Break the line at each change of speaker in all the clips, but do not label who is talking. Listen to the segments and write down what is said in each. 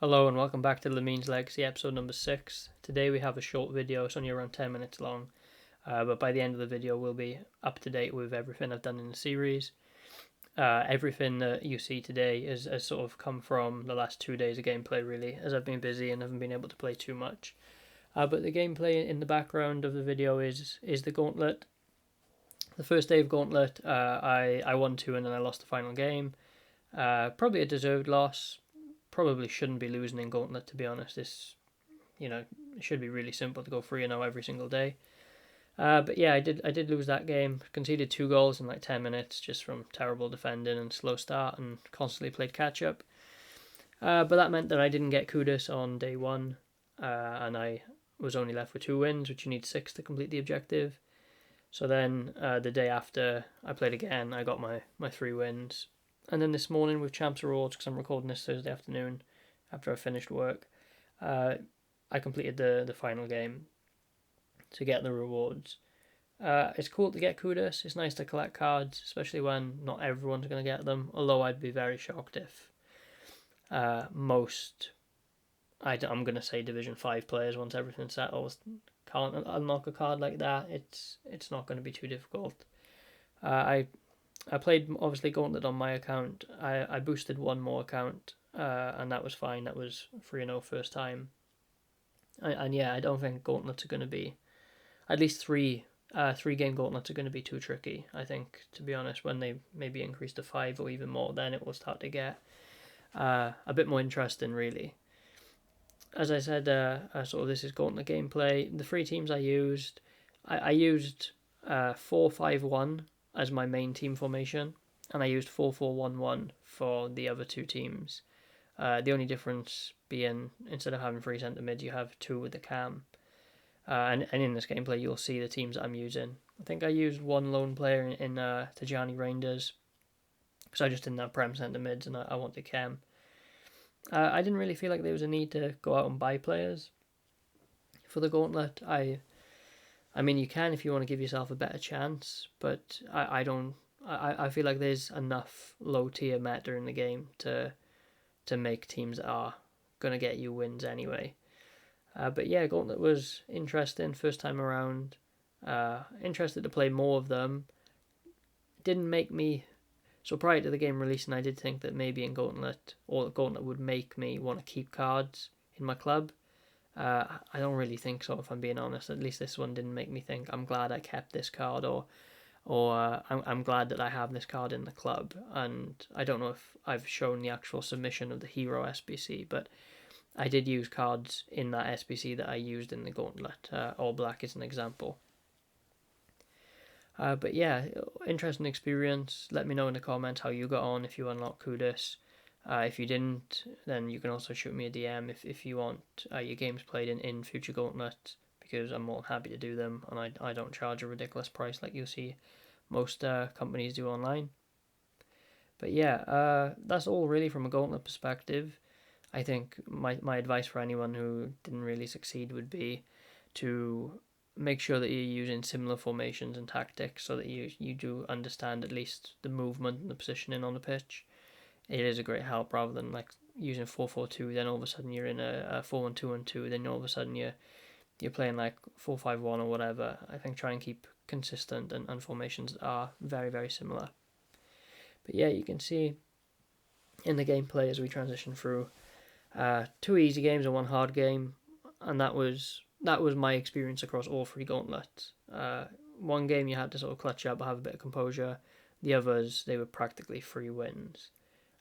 Hello and welcome back to Lamine's Legacy episode number 6. Today we have a short video, it's only around 10 minutes long, but by the end of the video we'll be up to date with everything I've done in the series. Everything that you see today has sort of come from the last 2 days of gameplay really, as I've been busy and haven't been able to play too much. But the gameplay in the background of the video is the Gauntlet. The first day of Gauntlet, I won 2 and then I lost the final game. Probably a deserved loss. Probably shouldn't be losing in Gauntlet, to be honest. It should be really simple to go 3-0 every single day. But yeah, I did lose that game. Conceded 2 goals in like 10 minutes just from terrible defending and slow start, and constantly played catch up. But that meant that I didn't get Kudus on day 1, and I was only left with 2 wins, which you need 6 to complete the objective. So then the day after I played again, I got my 3 wins. And then this morning with Champs Awards, because I'm recording this Thursday afternoon after I finished work, I completed the final game to get the rewards. It's cool to get Kudus. It's nice to collect cards, especially when not everyone's going to get them, although I'd be very shocked if most, I'm going to say Division 5 players, once everything's settled, can't unlock a card like that. It's not going to be too difficult. I played, obviously, Gauntlet on my account. I boosted one more account, and that was fine. That was 3-0 first time. And yeah, I don't think Gauntlets are going to be, at least three game Gauntlets are going to be too tricky, I think, to be honest. When they maybe increase to 5 or even more, then it will start to get a bit more interesting, really. As I said, sort of this is Gauntlet gameplay. The 3 teams I used 4-5-1 as my main team formation, and I used 4-4-1-1 for the other 2 teams. The only difference being, instead of having 3 centre mids, you have 2 with the cam. And in this gameplay, you'll see the teams that I'm using. I think I used 1 lone player in Tajani Rangers, because I just didn't have Prem centre mids and I wanted cam. I didn't really feel like there was a need to go out and buy players for the Gauntlet. I mean, you can if you want to give yourself a better chance, but I don't. I feel like there's enough low tier meta in the game to make teams that are gonna get you wins anyway. But yeah, Gauntlet was interesting first time around. Interested to play more of them. Didn't make me. So prior to the game releasing, I did think that maybe in Gauntlet, or Gauntlet would make me want to keep cards in my club. I don't really think so, if I'm being honest. At least this one didn't make me think I'm glad I kept this card, or I'm glad that I have this card in the club. And I don't know if I've shown the actual submission of the Hero SBC, but I did use cards in that SBC that I used in the Gauntlet. All Black is an example. But yeah, interesting experience. Let me know in the comments how you got on, if you unlocked Kudus. If you didn't, then you can also shoot me a DM if you want your games played in future Gauntlets, because I'm more than happy to do them, and I don't charge a ridiculous price like you'll see most companies do online. But yeah, that's all really from a Gauntlet perspective. I think my advice for anyone who didn't really succeed would be to make sure that you're using similar formations and tactics, so that you do understand at least the movement and the positioning on the pitch. It is a great help, rather than like using 4-4-2, then all of a sudden you're in a 4-1-2-1-2, then all of a sudden you're playing like 4-5-1 or whatever. I think try and keep consistent, and formations are very, very similar. But yeah, you can see in the gameplay as we transition through 2 easy games and 1 hard game, and that was my experience across all 3 gauntlets. 1 game you had to sort of clutch up, have a bit of composure. The others, they were practically 3 wins.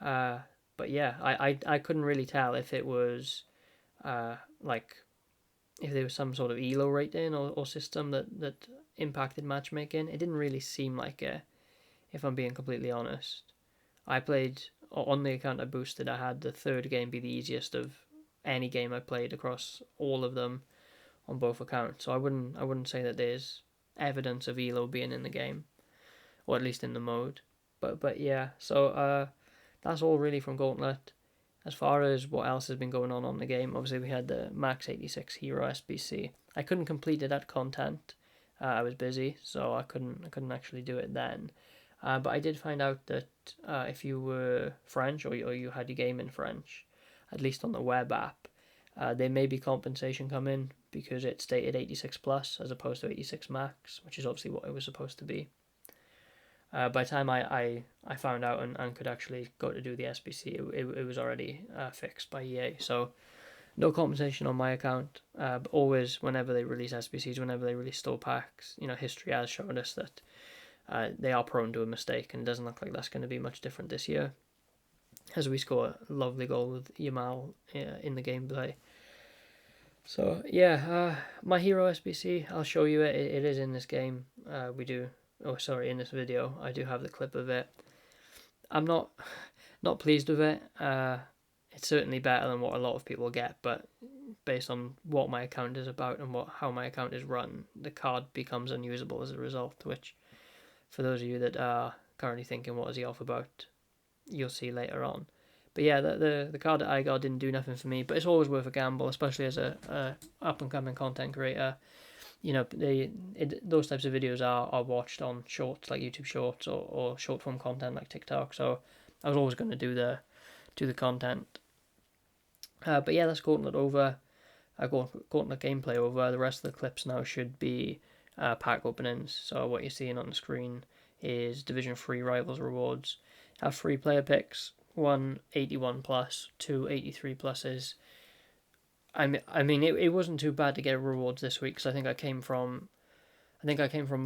But yeah, I couldn't really tell if it was like if there was some sort of elo rating or system that impacted matchmaking. It didn't really seem like it, if I'm being completely honest. I played on the account I boosted. I had the 3rd game be the easiest of any game I played across all of them on both accounts. So I wouldn't say that there's evidence of elo being in the game, or at least in the mode. But yeah, so that's all really from Gauntlet. As far as what else has been going on the game, obviously we had the Max 86 Hero SBC. I couldn't complete that content. I was busy, so I couldn't actually do it then. But I did find out that if you were French, or you had your game in French, at least on the web app. There may be compensation coming because it stated 86 plus as opposed to 86 max, which is obviously what it was supposed to be. By the time I found out and could actually go to do the SBC, it was already fixed by EA. So no compensation on my account, but always whenever they release SBCs, whenever they release store packs, history has shown us that they are prone to a mistake, and it doesn't look like that's going to be much different this year, as we score a lovely goal with Yamal in the gameplay. So yeah, my Hero SBC, I'll show you it. It is in this game. In this video, I do have the clip of it. I'm not pleased with it. It's certainly better than what a lot of people get, but based on what my account is about and how my account is run, the card becomes unusable as a result, which, for those of you that are currently thinking, what is he off about, you'll see later on. But yeah, the card that I got didn't do nothing for me, but it's always worth a gamble, especially as a up-and-coming content creator. Those types of videos are watched on shorts, like YouTube Shorts, or short-form content like TikTok, so I was always going to do the content. But yeah, that's Gauntlet over. Gauntlet gameplay over. The rest of the clips now should be pack openings. So what you're seeing on the screen is Division 3 Rivals rewards. Have 3 player picks, 1 81 plus, 2 83 pluses. I mean, it wasn't too bad to get rewards this week, because I think I came from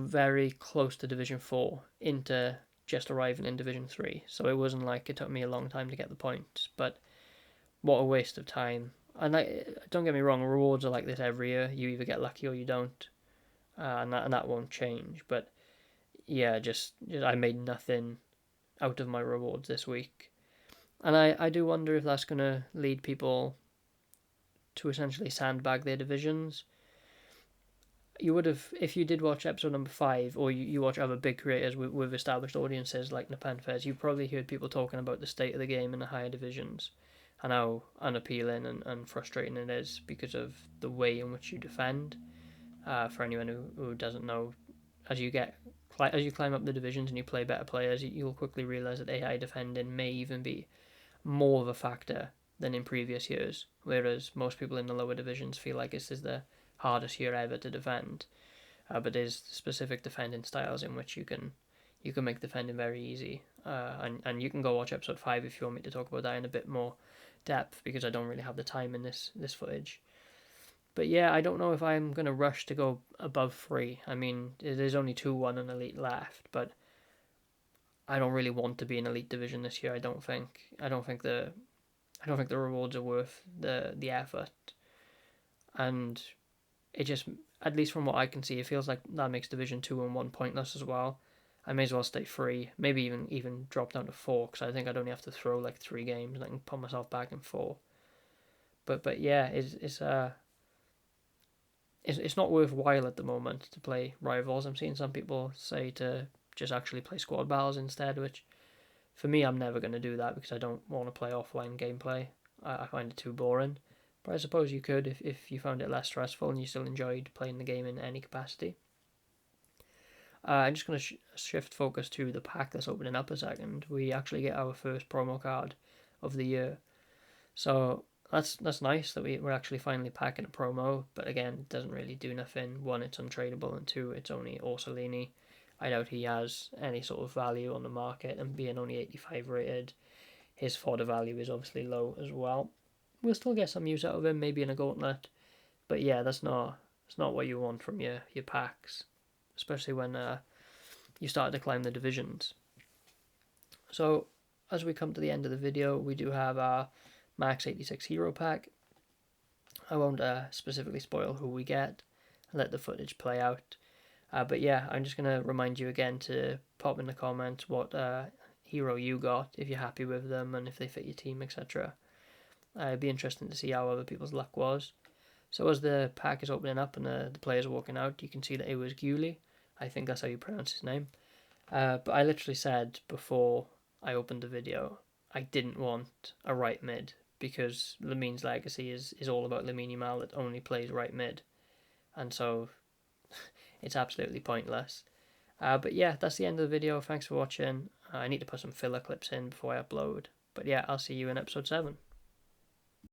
very close to Division 4 into just arriving in Division 3. So it wasn't like it took me a long time to get the points, but what a waste of time. And don't get me wrong, rewards are like this every year. You either get lucky or you don't, and that won't change. But yeah, just I made nothing out of my rewards this week, and I do wonder if that's gonna lead people to essentially sandbag their divisions. You would have, if you did watch episode number 5, or you watch other big creators with established audiences like Nepenthez, you probably heard people talking about the state of the game in the higher divisions, and how unappealing and frustrating it is because of the way in which you defend. For anyone who doesn't know, as you climb up the divisions and you play better players, you'll quickly realise that AI defending may even be more of a factor than in previous years, whereas most people in the lower divisions feel like this is the hardest year ever to defend. But there's specific defending styles in which you can make defending very easy. And you can go watch episode 5 if you want me to talk about that in a bit more depth, because I don't really have the time in this footage. But yeah, I don't know if I'm going to rush to go above 3. I mean, there's only 2-1 and Elite left, but I don't really want to be in Elite Division this year. I don't think the rewards are worth the effort, and it just, at least from what I can see, it feels like that makes Division 2 and 1 pointless as well. I may as well stay 3, maybe even drop down to 4, because I think I'd only have to throw like 3 games and I can put myself back in 4. But yeah, it's not worthwhile at the moment to play Rivals. I'm seeing some people say to just actually play squad battles instead, which for me, I'm never going to do that because I don't want to play offline gameplay. I find it too boring. But I suppose you could if you found it less stressful and you still enjoyed playing the game in any capacity. I'm just going to shift focus to the pack that's opening up a second. We actually get our first promo card of the year. So that's nice that we're actually finally packing a promo, but again, it doesn't really do nothing. 1, it's untradeable, and 2, it's only Orsolini. I doubt he has any sort of value on the market, and being only 85 rated, his fodder value is obviously low as well. We'll still get some use out of him, maybe in a Gauntlet, but yeah, that's not what you want from your packs, especially when you start to climb the divisions. So as we come to the end of the video, we do have our Max 86 Hero pack. I won't specifically spoil who we get and let the footage play out. But yeah, I'm just going to remind you again to pop in the comments what hero you got, if you're happy with them and if they fit your team, etc. It'd be interesting to see how other people's luck was. So as the pack is opening up and the players are walking out, you can see that it was Guli. I think that's how you pronounce his name. But I literally said before I opened the video, I didn't want a right mid, because Lamine's legacy is all about Lamine Yamal that only plays right mid. And so it's absolutely pointless. But yeah, that's the end of the video. Thanks for watching. I need to put some filler clips in before I upload. But yeah, I'll see you in episode 7.